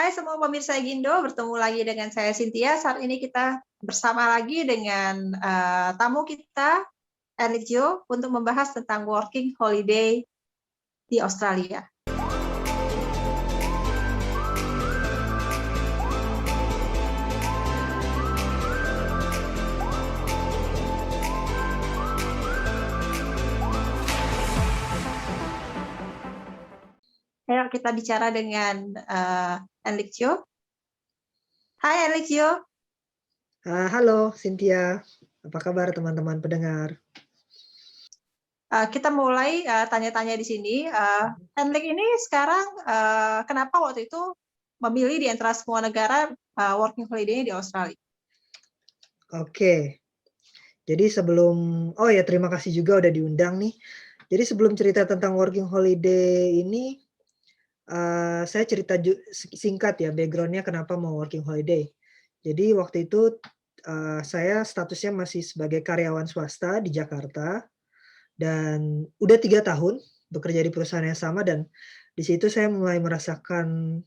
Hai semua pemirsa Gindo, bertemu lagi dengan saya Cynthia. Saat ini kita bersama lagi dengan tamu kita, Eligio, untuk membahas tentang working holiday di Australia. Ayo kita bicara dengan Eligio. Hai Eligio. Halo Cynthia, apa kabar teman-teman pendengar? Kita mulai tanya-tanya di sini. Henrik ini sekarang kenapa waktu itu memilih di antara semua negara working holiday di Australia? Oke, jadi terima kasih juga udah diundang nih. Jadi sebelum cerita tentang working holiday ini, saya cerita singkat ya background-nya kenapa mau working holiday. Jadi waktu itu saya statusnya masih sebagai karyawan swasta di Jakarta dan udah 3 tahun bekerja di perusahaan yang sama, dan di situ saya mulai merasakan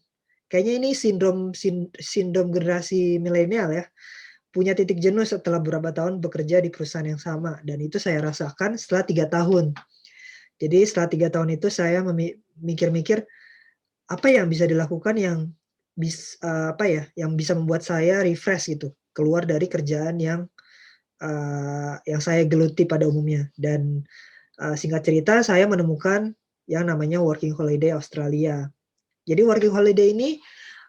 kayaknya ini sindrom generasi milenial ya. Punya titik jenuh setelah beberapa tahun bekerja di perusahaan yang sama, dan itu saya rasakan setelah 3 tahun. Jadi setelah 3 tahun itu saya mikir-mikir, apa yang bisa dilakukan yang bisa membuat saya refresh gitu, keluar dari kerjaan yang saya geluti pada umumnya. Dan singkat cerita saya menemukan yang namanya working holiday Australia. Jadi working holiday ini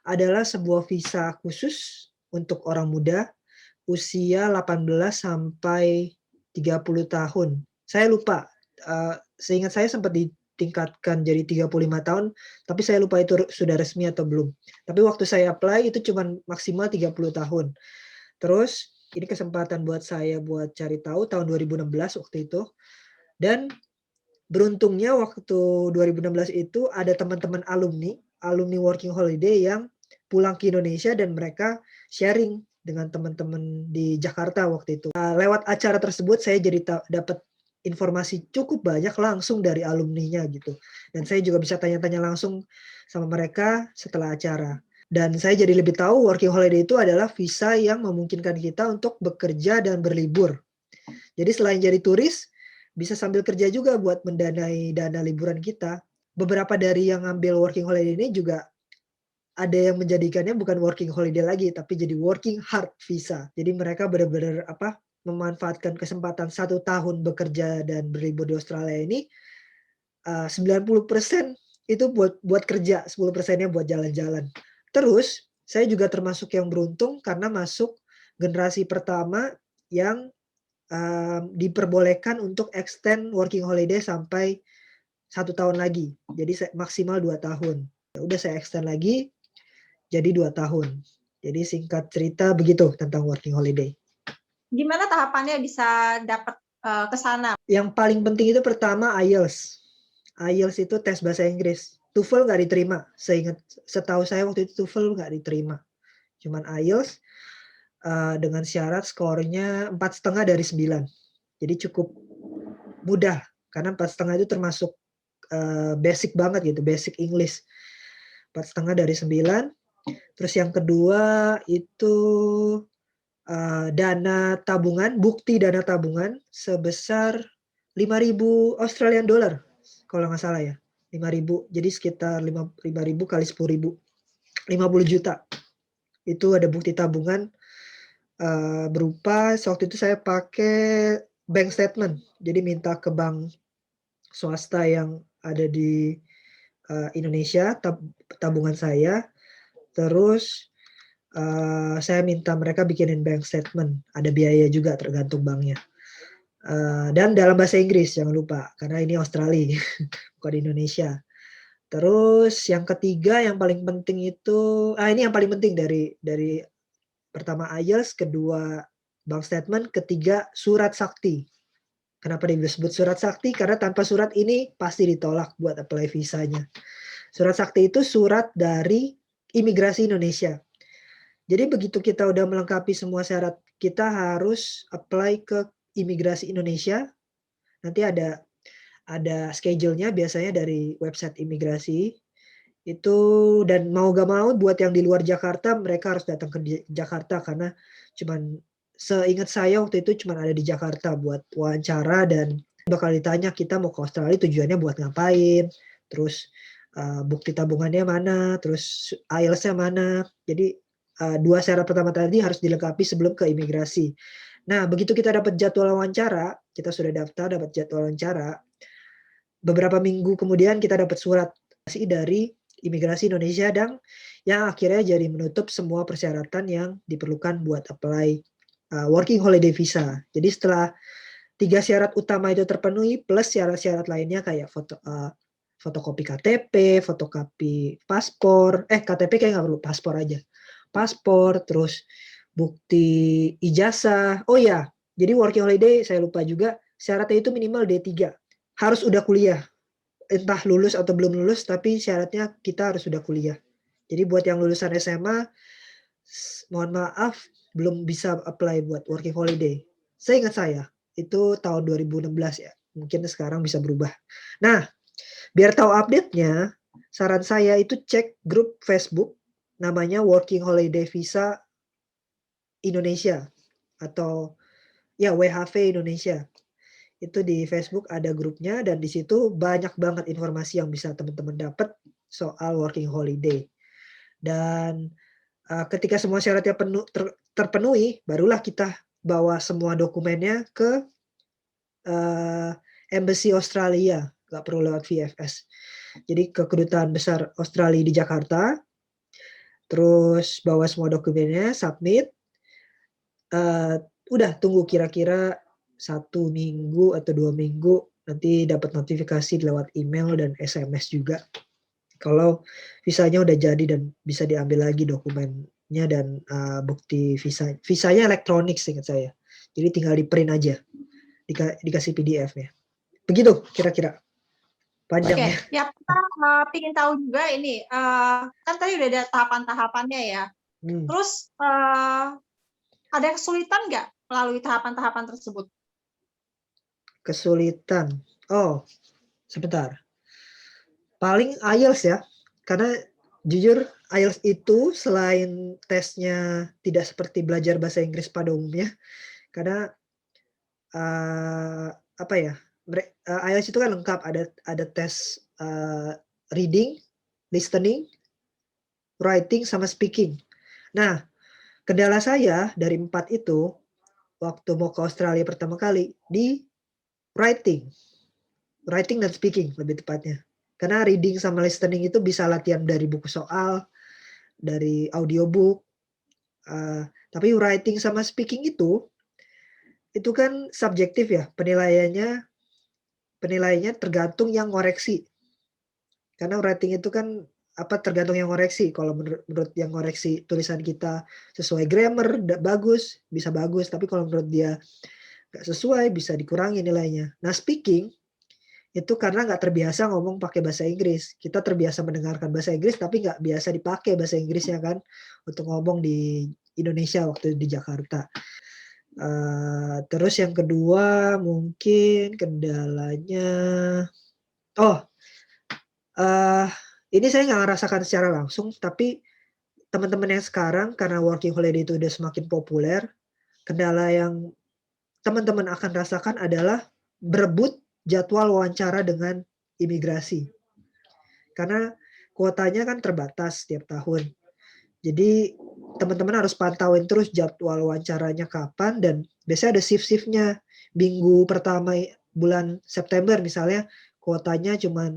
adalah sebuah visa khusus untuk orang muda usia 18 sampai 30 tahun. Saya lupa, seingat saya sempat ditingkatkan jadi 35 tahun, tapi saya lupa itu sudah resmi atau belum. Tapi waktu saya apply itu cuma maksimal 30 tahun. Terus ini kesempatan buat saya buat cari tahu tahun 2016 waktu itu. Dan beruntungnya waktu 2016 itu ada teman-teman alumni working holiday yang pulang ke Indonesia dan mereka sharing dengan teman-teman di Jakarta waktu itu. Lewat acara tersebut saya jadi dapat informasi cukup banyak langsung dari alumninya gitu. Dan saya juga bisa tanya-tanya langsung sama mereka setelah acara. Dan saya jadi lebih tahu working holiday itu adalah visa yang memungkinkan kita untuk bekerja dan berlibur. Jadi selain jadi turis, bisa sambil kerja juga buat mendanai dana liburan kita. Beberapa dari yang ngambil working holiday ini juga ada yang menjadikannya bukan working holiday lagi, tapi jadi working hard visa. Jadi mereka benar-benar memanfaatkan kesempatan 1 tahun bekerja dan berlibur di Australia ini, 90% itu buat kerja, 10%-nya buat jalan-jalan. Terus saya juga termasuk yang beruntung karena masuk generasi pertama yang diperbolehkan untuk extend working holiday sampai 1 tahun lagi. Jadi maksimal 2 tahun. Ya udah saya extend lagi jadi 2 tahun. Jadi singkat cerita begitu tentang working holiday. Gimana tahapannya bisa dapat ke sana? Yang paling penting itu pertama IELTS. IELTS itu tes bahasa Inggris. TOEFL nggak diterima. Setahu saya waktu itu TOEFL nggak diterima. Cuman IELTS dengan syarat skornya 4,5 dari 9. Jadi cukup mudah karena 4,5 itu termasuk basic banget gitu, basic English. 4,5 dari 9. Terus yang kedua itu bukti dana tabungan sebesar 5.000 Australian dollar kalau nggak salah ya. 5.000, jadi sekitar 5.000 kali 10.000, 50 juta. Itu ada bukti tabungan berupa, waktu itu saya pakai bank statement. Jadi minta ke bank swasta yang ada di Indonesia tabungan saya. Terus saya minta mereka bikinin bank statement. Ada biaya juga tergantung banknya. Dan dalam bahasa Inggris jangan lupa karena ini Australia bukan Indonesia. Terus yang ketiga yang paling penting itu ini yang paling penting dari pertama IELTS, kedua bank statement, ketiga surat sakti. Kenapa disebut surat sakti? Karena tanpa surat ini pasti ditolak buat apply visanya. Surat sakti itu surat dari imigrasi Indonesia. Jadi begitu kita udah melengkapi semua syarat, kita harus apply ke imigrasi Indonesia. Nanti ada schedule-nya biasanya dari website imigrasi. Itu dan mau gak mau buat yang di luar Jakarta mereka harus datang ke Jakarta karena cuman seingat saya waktu itu cuman ada di Jakarta buat wawancara dan bakal ditanya kita mau ke Australia tujuannya buat ngapain, terus bukti tabungannya mana, terus IELTS-nya mana. Jadi 2 syarat pertama tadi harus dilengkapi sebelum ke imigrasi. Nah, begitu kita dapat jadwal wawancara, kita sudah daftar dapat jadwal wawancara, beberapa minggu kemudian kita dapat surat dari Imigrasi Indonesia dan yang akhirnya jadi menutup semua persyaratan yang diperlukan buat apply working holiday visa. Jadi setelah 3 syarat utama itu terpenuhi plus syarat-syarat lainnya kayak fotokopi KTP, fotokopi paspor, KTP kayak nggak perlu, paspor aja. Paspor, terus bukti ijazah. Oh ya, jadi working holiday saya lupa juga syaratnya itu minimal D3. Harus udah kuliah. Entah lulus atau belum lulus, tapi syaratnya kita harus sudah kuliah. Jadi buat yang lulusan SMA, mohon maaf, belum bisa apply buat working holiday. Saya ingat saya, itu tahun 2016 ya. Mungkin sekarang bisa berubah. Nah, biar tahu update-nya, saran saya itu cek grup Facebook, namanya Working Holiday Visa Indonesia, atau ya WHV Indonesia. Itu di Facebook ada grupnya dan di situ banyak banget informasi yang bisa teman-teman dapat soal working holiday. Dan ketika semua syaratnya terpenuhi, barulah kita bawa semua dokumennya ke Embassy Australia, nggak perlu lewat VFS. Jadi ke Kedutaan Besar Australia di Jakarta, terus bawa semua dokumennya, submit, udah tunggu kira-kira 1 minggu atau 2 minggu nanti dapat notifikasi lewat email dan SMS juga kalau visanya udah jadi dan bisa diambil lagi dokumennya dan bukti visanya elektronik seingat saya, jadi tinggal di print aja, dikasih PDF-nya. Begitu kira-kira panjangnya. Oke, ya kita ingin tahu juga ini, kan tadi udah ada tahapan-tahapannya ya. Terus ada kesulitan nggak melalui tahapan-tahapan tersebut? Kesulitan. Oh, sebentar. Paling IELTS ya. Karena jujur IELTS itu selain tesnya tidak seperti belajar bahasa Inggris pada umumnya, karena apa ya? IELTS itu kan lengkap, ada tes reading, listening, writing sama speaking. Nah, kendala saya dari 4 itu waktu mau ke Australia pertama kali di writing dan speaking lebih tepatnya. Karena reading sama listening itu bisa latihan dari buku soal, dari audiobook. Tapi writing sama speaking itu kan subjektif ya, penilaiannya tergantung yang ngoreksi. Karena writing itu kan tergantung yang ngoreksi. Kalau menurut yang ngoreksi tulisan kita sesuai grammar, bagus, bisa bagus. Tapi kalau menurut dia nggak sesuai, bisa dikurangi nilainya. Nah, speaking itu karena nggak terbiasa ngomong pakai bahasa Inggris. Kita terbiasa mendengarkan bahasa Inggris, tapi nggak biasa dipakai bahasa Inggrisnya kan, untuk ngomong di Indonesia waktu di Jakarta. Terus yang kedua mungkin kendalanya, ini saya nggak ngerasakan secara langsung, tapi teman-teman yang sekarang karena working holiday itu udah semakin populer, kendala yang teman-teman akan rasakan adalah berebut jadwal wawancara dengan imigrasi. Karena kuotanya kan terbatas setiap tahun. Jadi teman-teman harus pantauin terus jadwal wawancaranya kapan, dan biasanya ada shift-shiftnya. Minggu pertama bulan September misalnya kuotanya cuma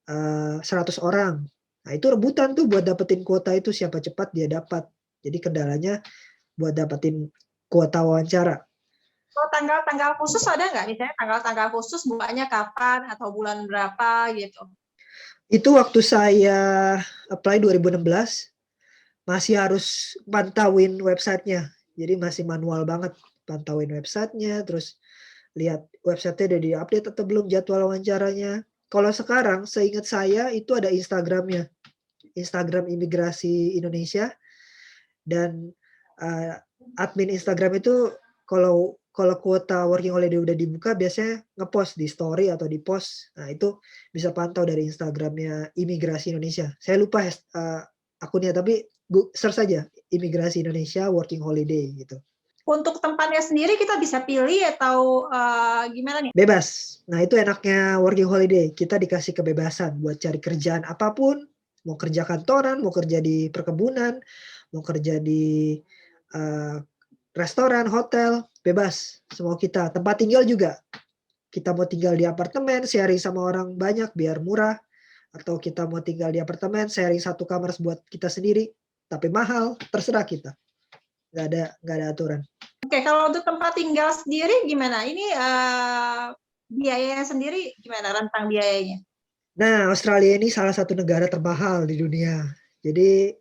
100 orang. Nah, itu rebutan tuh buat dapetin kuota itu, siapa cepat dia dapat. Jadi kendalanya buat dapetin kuota wawancara. Oh, tanggal-tanggal khusus ada nggak? Misalnya tanggal-tanggal khusus bukanya kapan atau bulan berapa gitu? Itu waktu saya apply 2016, masih harus pantauin websitenya. Jadi masih manual banget pantauin websitenya, terus lihat websitenya udah di-update atau belum jadwal wawancaranya. Kalau sekarang seingat saya itu ada Instagramnya, Instagram Imigrasi Indonesia, dan admin Instagram itu kalau kuota working holiday udah dibuka biasanya ngepost di story atau di post. Nah, itu bisa pantau dari Instagramnya Imigrasi Indonesia. Saya lupa akunnya, tapi search saja Imigrasi Indonesia Working Holiday gitu. Untuk tempatnya sendiri kita bisa pilih atau gimana nih? Bebas. Nah, itu enaknya working holiday. Kita dikasih kebebasan buat cari kerjaan apapun, mau kerja kantoran, mau kerja di perkebunan, mau kerja di restoran, hotel, bebas semua kita. Tempat tinggal juga. Kita mau tinggal di apartemen, sharing sama orang banyak biar murah, atau kita mau tinggal di apartemen, sharing satu kamar buat kita sendiri, tapi mahal, terserah kita. Nggak ada aturan. Oke, kalau untuk tempat tinggal sendiri gimana? Ini biayanya sendiri gimana, rentang biayanya? Nah, Australia ini salah satu negara termahal di dunia. Jadi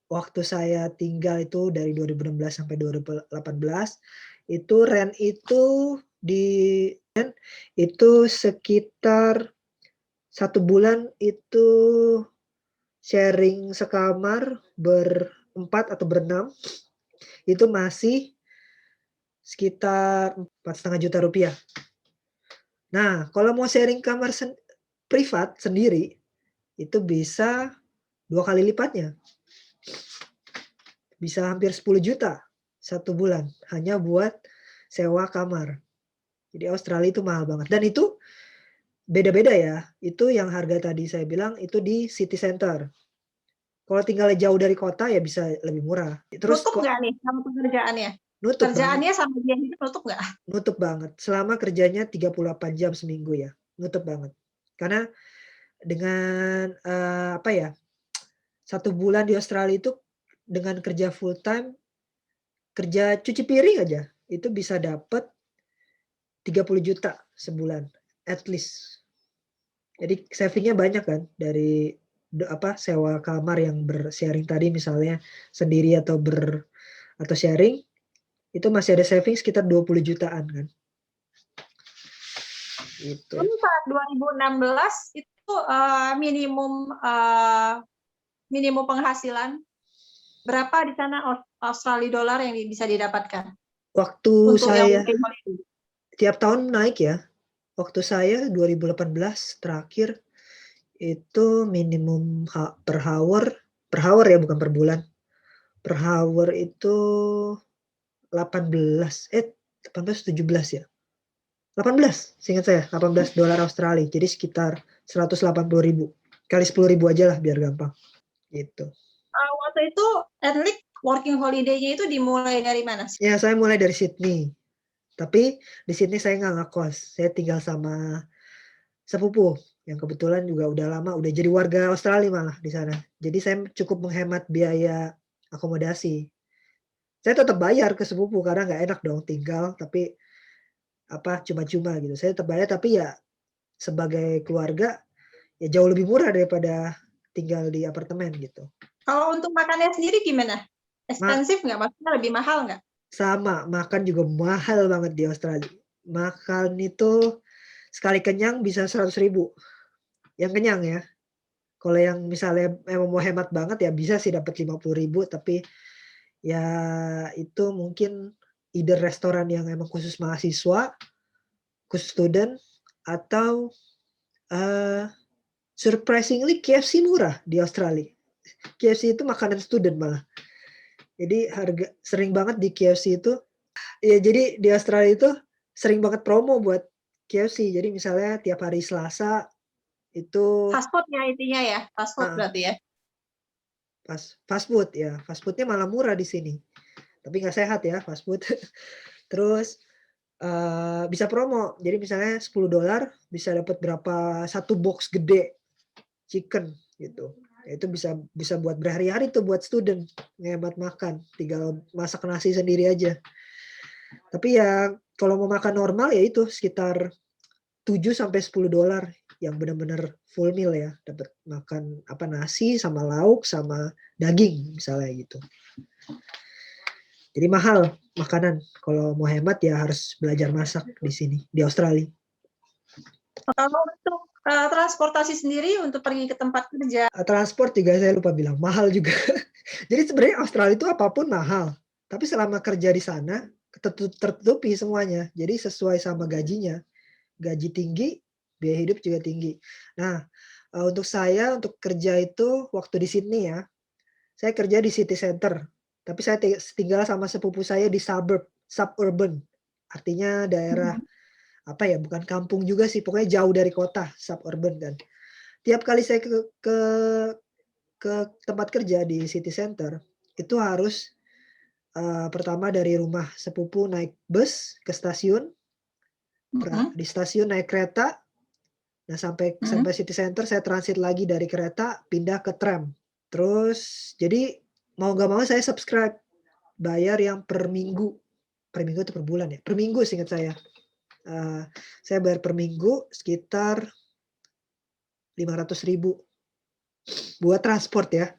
waktu saya tinggal itu dari 2016 sampai 2018, itu rent itu sekitar 1 bulan itu sharing sekamar berempat atau berenam, itu masih sekitar Rp4.500.000. Nah, kalau mau sharing kamar privat sendiri, itu bisa 2 kali lipatnya. Bisa hampir 10 juta 1 bulan, hanya buat sewa kamar. Jadi Australia itu mahal banget, dan itu beda-beda ya, itu yang harga tadi saya bilang itu di city center. Kalau tinggalnya jauh dari kota ya bisa lebih murah. Terus Nutup nggak nih sama pekerjaannya? nutup banget. Kerjaannya sama dia itu nutup nggak? Nutup banget, selama kerjanya 38 jam seminggu ya, nutup banget. Karena dengan, 1 bulan di Australia itu dengan kerja full time, kerja cuci piring aja, itu bisa dapat 30 juta sebulan, at least. Jadi saving-nya banyak kan, dari sewa kamar yang sharing tadi misalnya sendiri atau sharing, itu masih ada saving sekitar 20 jutaan kan. Gitu. Saat 2016 itu minimum penghasilan berapa di sana Australia dolar yang bisa didapatkan? Waktu Untuk yang saya working holiday. tiap tahun naik ya. Waktu saya 2018 terakhir itu minimum per hour ya, bukan per bulan. Per hour itu 17 ya. 18 seingat saya, $18 Australia. Jadi sekitar 180.000. Kali 10.000 aja lah biar gampang. Gitu. Waktu itu Enlik working holiday-nya itu dimulai dari mana sih? Ya, saya mulai dari Sydney. Tapi di Sydney saya nggak ngekos. Saya tinggal sama sepupu yang kebetulan juga udah lama, udah jadi warga Australia malah di sana. Jadi saya cukup menghemat biaya akomodasi. Saya tetap bayar ke sepupu karena nggak enak dong tinggal tapi cuma-cuma gitu. Saya tetap bayar tapi ya sebagai keluarga ya jauh lebih murah daripada tinggal di apartemen gitu. Kalau untuk makannya sendiri gimana? Expensive nggak? Maksudnya lebih mahal nggak? Sama, makan juga mahal banget di Australia. Makan itu sekali kenyang bisa 100.000. Yang kenyang ya. Kalau yang misalnya emang mau hemat banget ya bisa sih dapat 50.000, tapi ya itu mungkin either restoran yang emang khusus mahasiswa, khusus student, atau surprisingly KFC murah di Australia. KFC itu makanan student malah. Jadi harga sering banget di KFC itu. Ya jadi di Australia itu sering banget promo buat KFC. Jadi misalnya tiap hari Selasa itu Fast food ya intinya ya, fast food berarti ya. Fast food ya, fast food-nya malah murah di sini. Tapi nggak sehat ya fast food. Terus bisa promo. Jadi misalnya $10 bisa dapat berapa, 1 box gede chicken gitu. Itu bisa buat berhari-hari tuh buat student, ngehemat makan, tinggal masak nasi sendiri aja. Tapi ya kalau mau makan normal ya itu sekitar $7-10 yang benar-benar full meal ya, dapat makan nasi sama lauk sama daging misalnya gitu. Jadi mahal makanan. Kalau mau hemat ya harus belajar masak di sini di Australia. Kalau untuk transportasi sendiri untuk pergi ke tempat kerja. Transport juga saya lupa bilang, mahal juga. Jadi sebenarnya Australia itu apapun mahal. Tapi selama kerja di sana, tertutupi semuanya. Jadi sesuai sama gajinya. Gaji tinggi, biaya hidup juga tinggi. Nah, untuk saya untuk kerja itu waktu di Sydney ya, saya kerja di city center. Tapi saya tinggal sama sepupu saya di suburban. Artinya daerah Mhm. apa ya, bukan kampung juga sih, pokoknya jauh dari kota, suburban kan. Tiap kali saya ke tempat kerja di city center, itu harus pertama dari rumah sepupu naik bus ke stasiun, Mhm. di stasiun naik kereta, nah sampai Mhm. city center saya transit lagi dari kereta pindah ke tram. Terus jadi mau nggak mau saya subscribe, bayar yang per minggu atau per bulan ya? Per minggu seingat saya. Saya bayar per minggu sekitar 500.000 buat transport ya.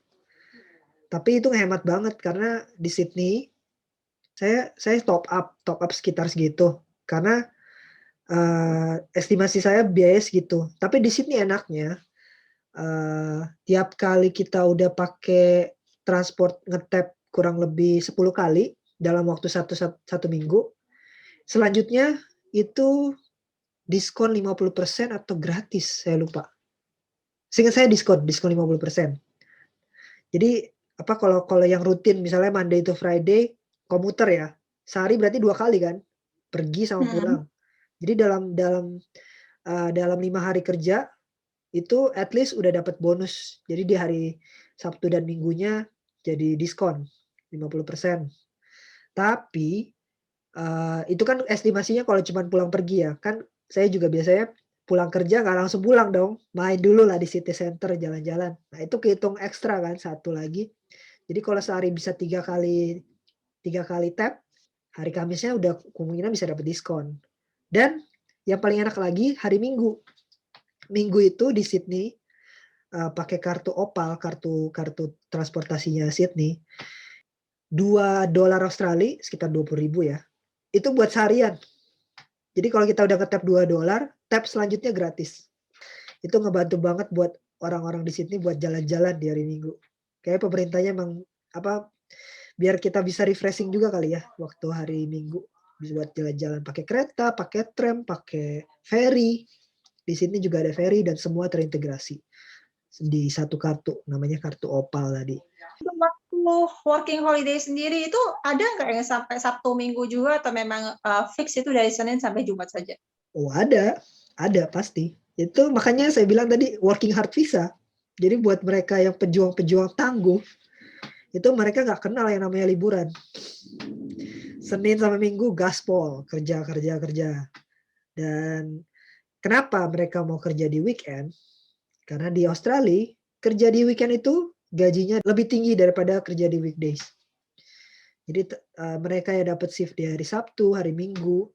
Tapi itu hemat banget karena di Sydney saya top up sekitar segitu. Karena estimasi saya biaya segitu. Tapi di Sydney enaknya tiap kali kita udah pakai transport ngetap kurang lebih 10 kali dalam waktu satu minggu, selanjutnya itu diskon 50% atau gratis, saya lupa. Seingat saya diskon 50%. Jadi apa kalau yang rutin misalnya Monday to Friday komuter ya, sehari berarti 2 kali kan, pergi sama Mhm. pulang. Jadi dalam 5 hari kerja itu at least udah dapat bonus. Jadi di hari Sabtu dan Minggunya jadi diskon 50%. Tapi, itu kan estimasinya kalau cuman pulang pergi ya, kan saya juga biasanya pulang kerja nggak langsung pulang dong, main dulu lah di city center, jalan-jalan. Nah itu kehitung ekstra kan, satu lagi. Jadi kalau sehari bisa 3 kali tap, hari Kamisnya udah kemungkinan bisa dapat diskon. Dan yang paling enak lagi hari Minggu. Minggu itu di Sydney, pakai kartu Opal, kartu kartu transportasinya Sydney, $2 Australia sekitar 20.000 ya, itu buat seharian. Jadi kalau kita udah nge-tap $2, tap selanjutnya gratis. Itu ngebantu banget buat orang-orang di Sydney buat jalan-jalan di hari Minggu. Kayaknya pemerintahnya emang apa, biar kita bisa refreshing juga kali ya waktu hari Minggu. Bisa buat jalan-jalan pakai kereta, pakai tram, pakai ferry. Di sini juga ada ferry dan semua terintegrasi di satu kartu, namanya kartu Opal tadi. Untuk waktu working holiday sendiri itu ada nggak yang sampai Sabtu Minggu juga atau memang fix itu dari Senin sampai Jumat saja? Oh ada pasti. Itu makanya saya bilang tadi working hard visa. Jadi buat mereka yang pejuang-pejuang tangguh, itu mereka nggak kenal yang namanya liburan. Senin sampai Minggu gaspol, kerja, kerja, kerja. Dan kenapa mereka mau kerja di weekend? Karena di Australia, kerja di weekend itu gajinya lebih tinggi daripada kerja di weekdays. Jadi mereka yang dapat shift di hari Sabtu, hari Minggu,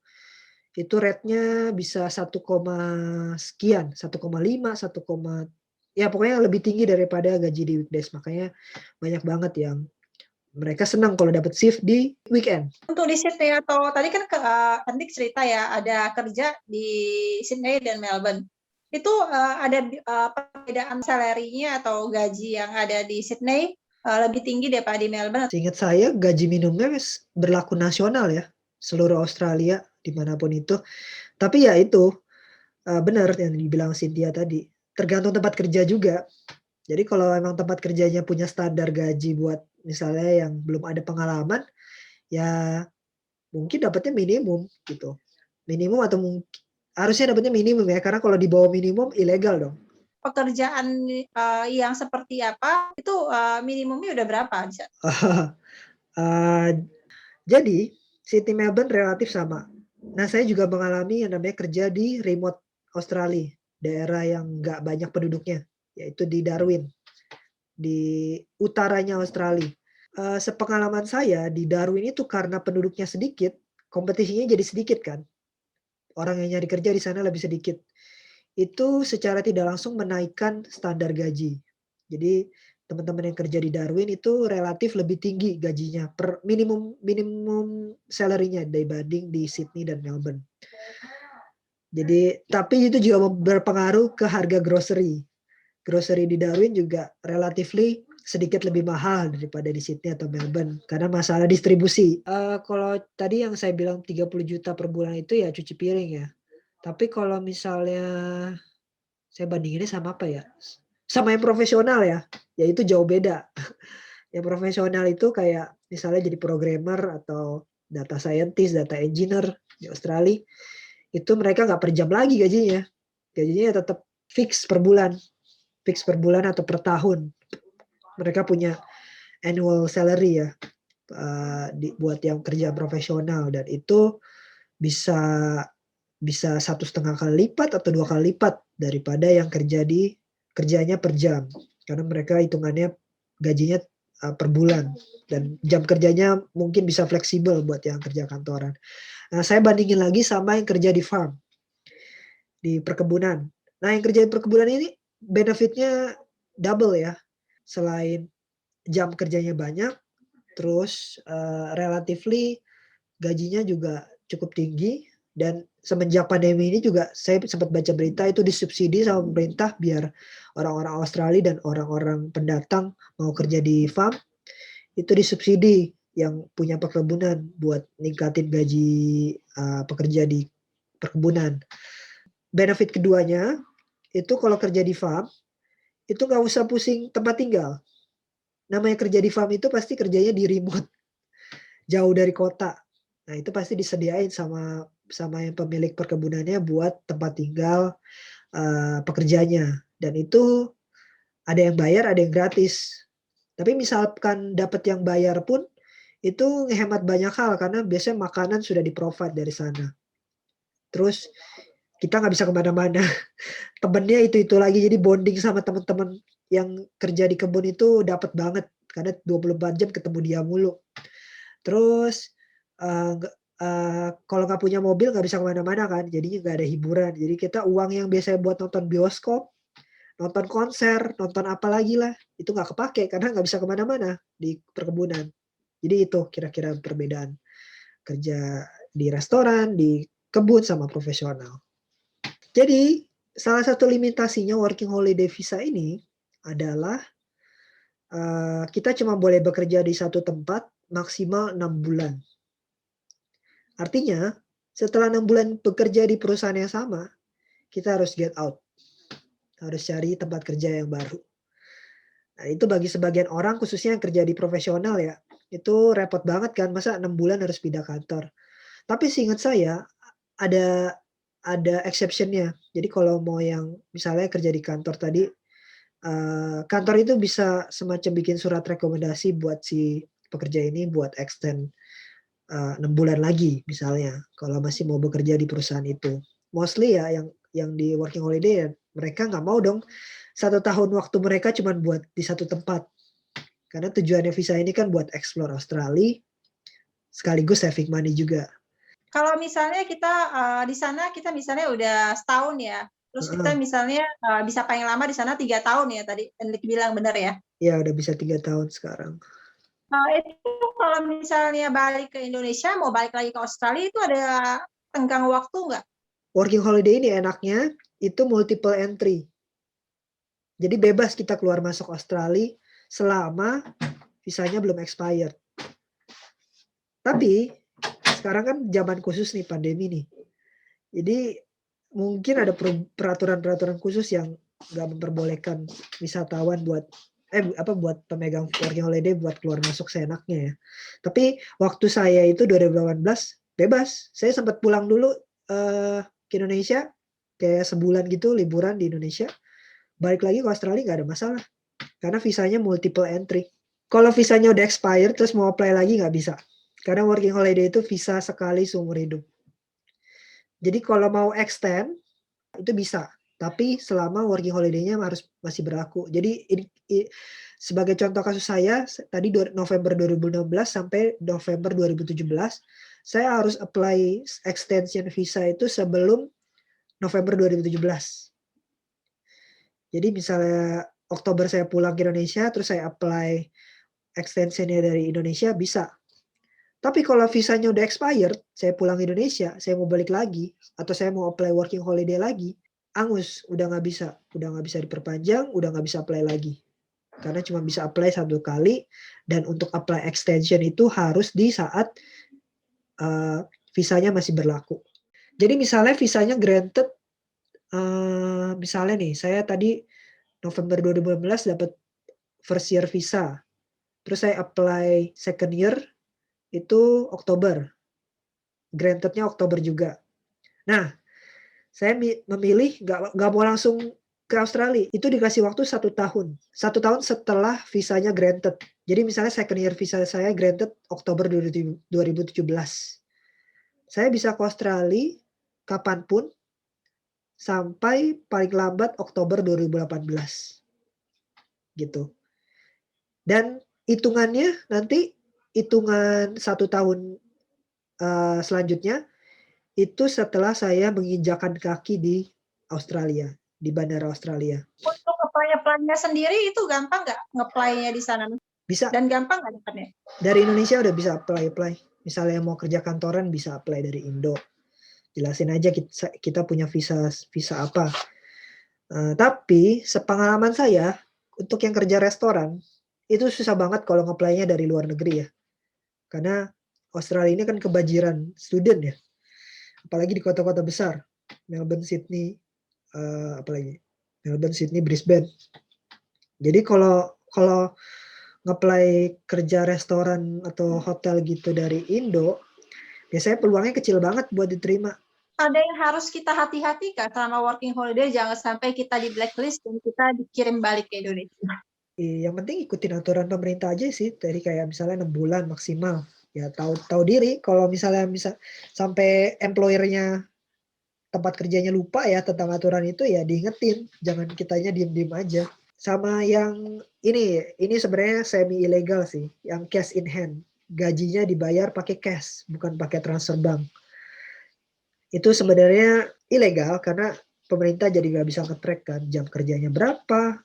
itu rate-nya bisa 1, sekian, 1,5, 1, ya pokoknya lebih tinggi daripada gaji di weekdays. Makanya banyak banget yang mereka senang kalau dapat shift di weekend. Untuk di Sydney atau tadi kan Andik cerita ya ada kerja di Sydney dan Melbourne. Itu ada perbedaan salary-nya atau gaji yang ada di Sydney lebih tinggi daripada di Melbourne? Seingat saya gaji minimumnya berlaku nasional ya, seluruh Australia dimanapun itu. Tapi ya itu benar yang dibilang Cynthia tadi, tergantung tempat kerja juga. Jadi kalau emang tempat kerjanya punya standar gaji buat misalnya yang belum ada pengalaman, ya mungkin dapatnya minimum gitu. Minimum atau harusnya dapatnya minimum ya, karena kalau di bawah minimum ilegal dong. Pekerjaan yang seperti apa itu minimumnya udah berapa? Jadi Sydney Melbourne relatif sama. Nah saya juga mengalami yang namanya kerja di remote Australia, daerah yang nggak banyak penduduknya, yaitu di Darwin, di utaranya Australia. Sepengalaman saya di Darwin itu karena penduduknya sedikit, kompetisinya jadi sedikit kan. Orang yang nyari kerja di sana lebih sedikit. Itu secara tidak langsung menaikkan standar gaji. Jadi teman-teman yang kerja di Darwin itu relatif lebih tinggi gajinya per minimum salary-nya dibanding di Sydney dan Melbourne. Jadi tapi itu juga berpengaruh ke harga grocery. Grocery di Darwin juga relatively sedikit lebih mahal daripada di Sydney atau Melbourne karena masalah distribusi. Kalau tadi yang saya bilang 30 juta per bulan itu ya cuci piring ya. Tapi kalau misalnya saya bandinginnya sama apa ya? Sama yang profesional ya, itu jauh beda. Yang profesional itu kayak misalnya jadi programmer atau data scientist, data engineer di Australia, itu mereka nggak per jam lagi gajinya. Gajinya ya tetap fix per bulan atau per tahun. Mereka punya annual salary ya, buat yang kerja profesional, dan itu bisa 1,5 kali lipat atau 2 kali lipat daripada yang kerjanya per jam, karena mereka hitungannya gajinya per bulan, dan jam kerjanya mungkin bisa fleksibel buat yang kerja kantoran. Nah, saya bandingin lagi sama yang kerja di farm, di perkebunan. Nah, yang kerja di perkebunan ini benefitnya double ya. Selain jam kerjanya banyak, terus relatively gajinya juga cukup tinggi, dan semenjak pandemi ini juga saya sempat baca berita itu disubsidi sama pemerintah biar orang-orang Australia dan orang-orang pendatang mau kerja di farm itu disubsidi yang punya perkebunan buat ningkatin gaji pekerja di perkebunan. Benefit keduanya itu kalau kerja di farm itu nggak usah pusing tempat tinggal. Namanya kerja di farm itu pasti kerjanya di remote, jauh dari kota. Nah, itu pasti disediain sama yang pemilik perkebunannya buat tempat tinggal pekerjanya. Dan itu ada yang bayar, ada yang gratis. Tapi misalkan dapat yang bayar pun, itu ngehemat banyak hal karena biasanya makanan sudah di-provide dari sana. Terus kita nggak bisa kemana-mana. Temennya itu lagi, jadi bonding sama teman-teman yang kerja di kebun itu dapat banget karena 24 jam ketemu dia mulu. Terus kalau nggak punya mobil nggak bisa kemana-mana kan, jadinya nggak ada hiburan. Jadi kita uang yang biasanya buat nonton bioskop, nonton konser, nonton apa lagi lah, itu nggak kepake karena nggak bisa kemana-mana di perkebunan. Jadi itu kira-kira perbedaan kerja di restoran, di kebun sama profesional. Jadi salah satu limitasinya working holiday visa ini adalah kita cuma boleh bekerja di satu tempat maksimal 6 bulan. Artinya, setelah 6 bulan bekerja di perusahaan yang sama, kita harus get out. Harus cari tempat kerja yang baru. Nah, itu bagi sebagian orang, khususnya yang kerja di profesional ya, itu repot banget kan, masa 6 bulan harus pindah kantor. Tapi seingat saya, ada exception-nya. Jadi kalau mau yang misalnya kerja di kantor tadi, kantor itu bisa semacam bikin surat rekomendasi buat si pekerja ini buat extend 6 bulan lagi misalnya, kalau masih mau bekerja di perusahaan itu. Mostly ya yang di working holiday ya, mereka nggak mau dong 1 tahun waktu mereka cuma buat di satu tempat. Karena tujuannya visa ini kan buat explore Australia, sekaligus saving money juga. Kalau misalnya kita di sana kita misalnya udah setahun ya, terus kita misalnya bisa paling lama di sana 3 tahun ya tadi Enrik bilang, benar ya? Iya, udah bisa 3 tahun sekarang. Itu kalau misalnya balik ke Indonesia, mau balik lagi ke Australia itu ada tenggang waktu nggak? Working holiday ini enaknya itu multiple entry. Jadi bebas kita keluar masuk Australia selama visanya belum expired. Tapi sekarang kan zaman khusus nih, pandemi nih. Jadi mungkin ada peraturan-peraturan khusus yang nggak memperbolehkan wisatawan buat pemegang working holiday buat keluar masuk seenaknya ya. Tapi waktu saya itu 2018 bebas. Saya sempat pulang dulu ke Indonesia kayak sebulan gitu liburan di Indonesia. Balik lagi ke Australia nggak ada masalah karena visanya multiple entry. Kalau visanya udah expired terus mau apply lagi nggak bisa. Karena working holiday itu visa sekali seumur hidup. Jadi kalau mau extend itu bisa, tapi selama working holiday-nya masih berlaku. Jadi sebagai contoh kasus saya tadi November 2016 sampai November 2017, saya harus apply extension visa itu sebelum November 2017. Jadi misalnya Oktober saya pulang ke Indonesia, terus saya apply extensionnya dari Indonesia, bisa. Tapi kalau visanya udah expired, saya pulang ke Indonesia, saya mau balik lagi, atau saya mau apply working holiday lagi, angus, udah nggak bisa diperpanjang, udah nggak bisa apply lagi. karena cuma bisa apply 1 kali, dan untuk apply extension itu harus di saat visanya masih berlaku. Jadi misalnya visanya granted, misalnya nih saya tadi November 2015 dapat first year visa, terus saya apply second year itu Oktober, granted-nya Oktober juga. Nah, saya memilih nggak mau langsung ke Australia, itu dikasih waktu 1 tahun. 1 tahun setelah visanya granted. Jadi misalnya second year visa saya granted Oktober 2017. Saya bisa ke Australia kapanpun sampai paling lambat Oktober 2018. Gitu. Dan hitungannya nanti, hitungan 1 tahun selanjutnya, itu setelah saya menginjakan kaki di Australia, di bandara Australia. Untuk apply-nya sendiri itu gampang nggak nge-apply-nya di sana? Bisa. Dan gampang nggak dapatnya? Dari Indonesia udah bisa apply. Misalnya mau kerja kantoran bisa apply dari Indo. Jelasin aja kita punya visa apa. Tapi sepengalaman saya, untuk yang kerja restoran, itu susah banget kalau nge-apply-nya dari luar negeri ya. Karena Australia ini kan kebanjiran student ya. Apalagi di kota-kota besar. Melbourne, Sydney, Melbourne, Sydney, Brisbane. Jadi kalau nge-apply kerja restoran atau hotel gitu dari Indo, biasanya peluangnya kecil banget buat diterima. Ada yang harus kita hati-hati Kak selama working holiday, jangan sampai kita di blacklist dan kita dikirim balik ke Indonesia. Yang penting ikutin aturan pemerintah aja sih. Tadi kayak misalnya 6 bulan maksimal. Ya tahu diri kalau misalnya sampai employer-nya, tempat kerjanya lupa ya tentang aturan itu, ya diingetin. Jangan kitanya diem-diem aja. Sama yang ini sebenarnya semi ilegal sih, yang cash in hand. Gajinya dibayar pakai cash, bukan pakai transfer bank. Itu sebenarnya ilegal karena pemerintah jadi nggak bisa nge-track kan jam kerjanya berapa,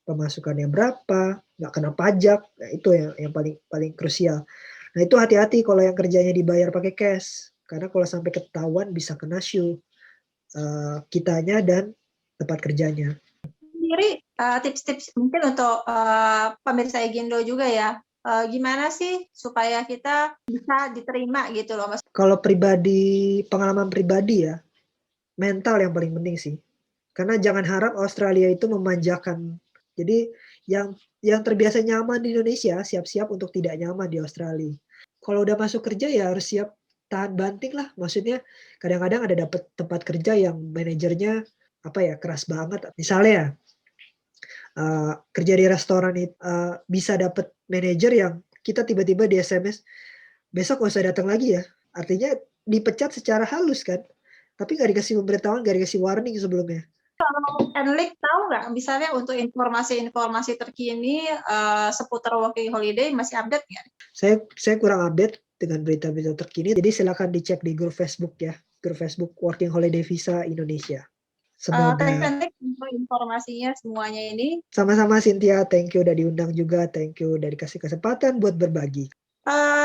pemasukannya berapa, nggak kena pajak. Nah, itu yang paling krusial. Nah, itu hati-hati kalau yang kerjanya dibayar pakai cash, karena kalau sampai ketahuan bisa kena shoe kitanya dan tempat kerjanya. Sendiri tips-tips mungkin untuk pemirsa Egindo juga ya, gimana sih supaya kita bisa diterima gitu loh Mas? Kalau pengalaman pribadi ya, mental yang paling penting sih. Karena jangan harap Australia itu memanjakan. Jadi yang terbiasa nyaman di Indonesia, siap-siap untuk tidak nyaman di Australia. Kalau udah masuk kerja ya harus siap tahan banting lah. Maksudnya kadang-kadang ada dapat tempat kerja yang manajernya keras banget. Misalnya kerja di restoran itu bisa dapat manajer yang kita tiba-tiba di SMS, besok nggak usah datang lagi ya. Artinya dipecat secara halus kan. Tapi nggak dikasih pemberitahuan, nggak dikasih warning sebelumnya. Kalau Enlik tahu nggak, misalnya untuk informasi-informasi terkini seputar working holiday masih update nggak? Saya kurang update dengan berita-berita terkini, jadi silakan dicek di grup Facebook ya, grup Facebook Working Holiday Visa Indonesia. Thank you untuk informasinya semuanya ini. Sama-sama Cynthia, thank you udah diundang juga, thank you udah dikasih kesempatan buat berbagi.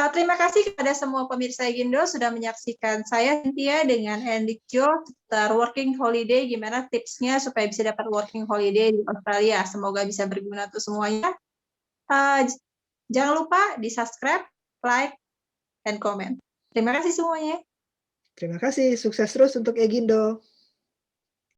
Terima kasih kepada semua pemirsa Egindo sudah menyaksikan saya Cynthia dengan Enlik Jo seputar working holiday, gimana tipsnya supaya bisa dapat working holiday di Australia. Semoga bisa berguna untuk semuanya. Jangan lupa di subscribe, like, dan komen. Terima kasih semuanya. Terima kasih, sukses terus untuk Egindo.